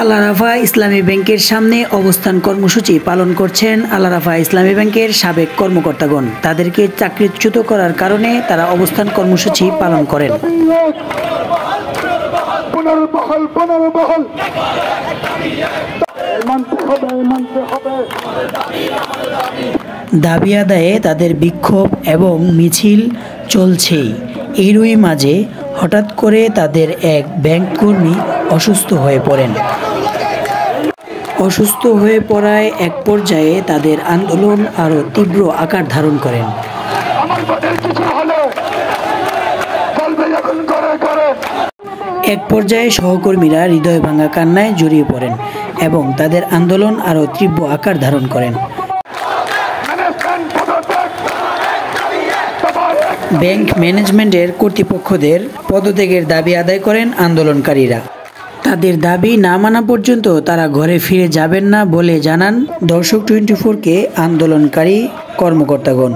আল আরাফা ইসলামী ব্যাংকের সামনে অবস্থান কর্মসূচি পালন করছেন আল আরাফা ইসলামী ব্যাংকের সাবেক কর্মকর্তাগণ। তাদেরকে চাকরিচ্যুত করার কারণে তারা অবস্থান কর্মসূচি পালন করেন। দাবি আদায়ে তাদের বিক্ষোভ এবং মিছিল চলছেই। এরই মাঝে হঠাৎ করে তাদের এক ব্যাংক কর্মী অসুস্থ হয়ে পড়েন। অসুস্থ হয়ে পড়ায় এক পর্যায়ে তাদের আন্দোলন আরও তীব্র আকার ধারণ করেন। এক পর্যায়ে সহকর্মীরা হৃদয় ভাঙা কান্নায় জড়িয়ে পড়েন এবং তাদের আন্দোলন আরও তীব্র আকার ধারণ করেন। ব্যাংক ম্যানেজমেন্টের কর্তৃপক্ষদের পদত্যাগের দাবি আদায় করেন আন্দোলনকারীরা। তাদের দাবি না মানা পর্যন্ত তারা ঘরে ফিরে যাবেন না বলে জানান দর্শক 24-কে আন্দোলনকারী কর্মকর্তাগণ।